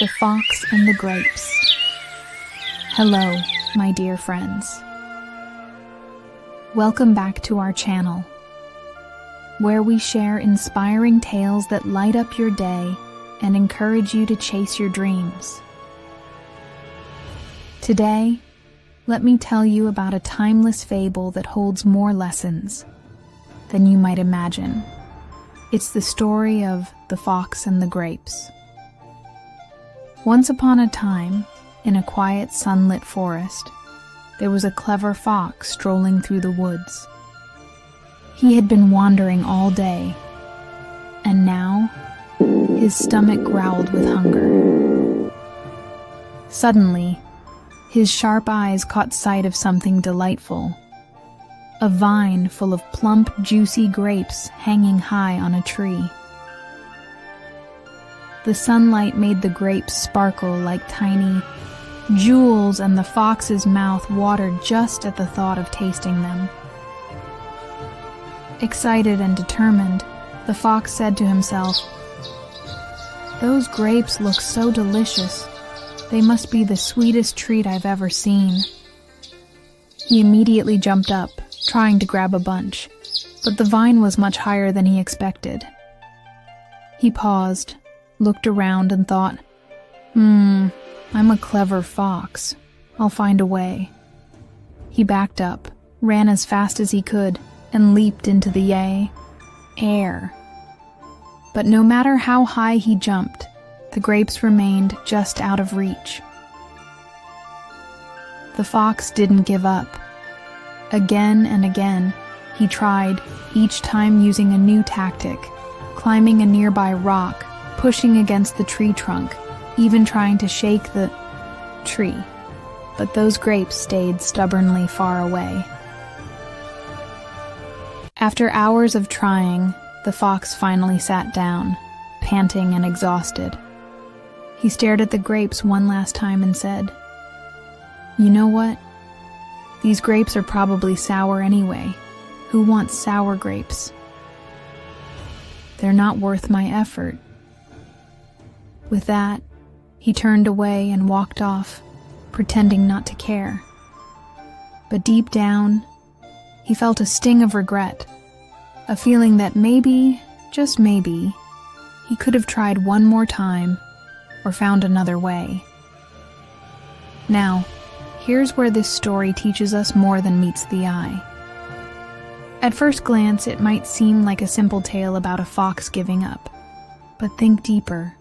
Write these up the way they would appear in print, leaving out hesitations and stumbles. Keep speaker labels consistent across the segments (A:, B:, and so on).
A: The Fox and the Grapes. Hello, my dear friends. Welcome back to our channel, where we share inspiring tales that light up your day and encourage you to chase your dreams. Today, let me tell you about a timeless fable that holds more lessons than you might imagine. It's the story of The Fox and the Grapes. Once upon a time, in a quiet, sunlit forest, there was a clever fox strolling through the woods. He had been wandering all day, and now his stomach growled with hunger. Suddenly, his sharp eyes caught sight of something delightful. A vine full of plump, juicy grapes hanging high on a tree. The sunlight made the grapes sparkle like tiny jewels, and the fox's mouth watered just at the thought of tasting them. Excited and determined, the fox said to himself, "Those grapes look so delicious. They must be the sweetest treat I've ever seen." He immediately jumped up, trying to grab a bunch, but the vine was much higher than he expected. He paused, looked around, and thought, I'm a clever fox. I'll find a way." He backed up, ran as fast as he could, and leaped into the air. But no matter how high he jumped, the grapes remained just out of reach. The fox didn't give up. Again and again, he tried, each time using a new tactic, climbing a nearby rock, pushing against the tree trunk, even trying to shake the tree. But those grapes stayed stubbornly far away. After hours of trying, the fox finally sat down, panting and exhausted. He stared at the grapes one last time and said, "You know what? These grapes are probably sour anyway. Who wants sour grapes? They're not worth my effort." With that, he turned away and walked off, pretending not to care. But deep down, he felt a sting of regret, a feeling that maybe, just maybe, he could have tried one more time or found another way. Now, here's where this story teaches us more than meets the eye. At first glance, it might seem like a simple tale about a fox giving up, but think deeper.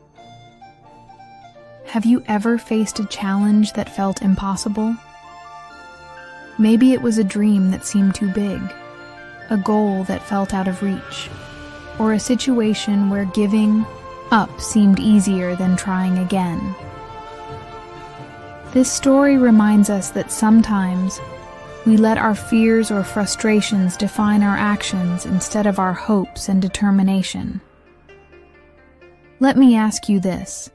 A: Have you ever faced a challenge that felt impossible? Maybe it was a dream that seemed too big, a goal that felt out of reach, or a situation where giving up seemed easier than trying again. This story reminds us that sometimes we let our fears or frustrations define our actions instead of our hopes and determination. Let me ask you this.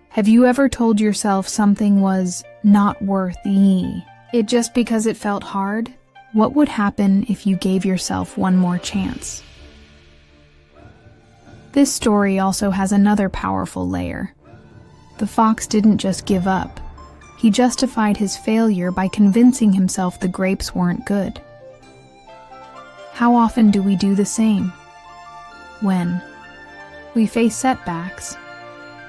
A: Have you ever told yourself something was not worth it just because it felt hard? What would happen if you gave yourself one more chance? This story also has another powerful layer. The fox didn't just give up. He justified his failure by convincing himself the grapes weren't good. How often do we do the same? When we face setbacks,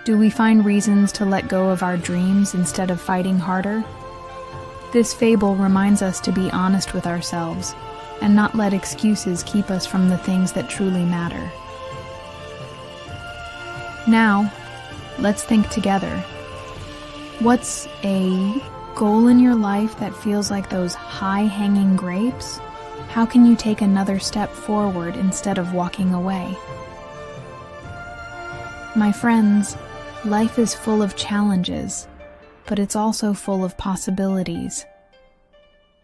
A: do we find reasons to let go of our dreams instead of fighting harder? This fable reminds us to be honest with ourselves and not let excuses keep us from the things that truly matter. Now, let's think together. What's a goal in your life that feels like those high-hanging grapes? How can you take another step forward instead of walking away? My friends, life is full of challenges, but it's also full of possibilities.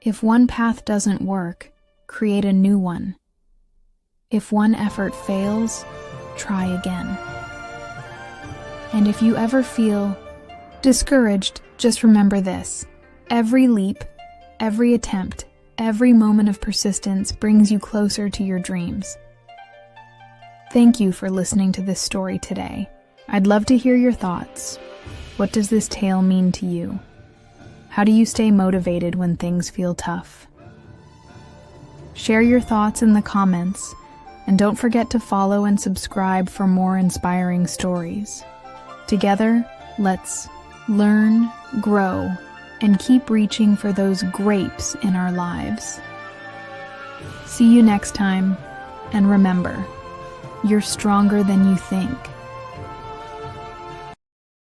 A: If one path doesn't work, create a new one. If one effort fails, try again. And if you ever feel discouraged, just remember this. Every leap, every attempt, every moment of persistence brings you closer to your dreams. Thank you for listening to this story today. I'd love to hear your thoughts. What does this tale mean to you? How do you stay motivated when things feel tough? Share your thoughts in the comments, and don't forget to follow and subscribe for more inspiring stories. Together, let's learn, grow, and keep reaching for those grapes in our lives. See you next time, and remember, you're stronger than you think.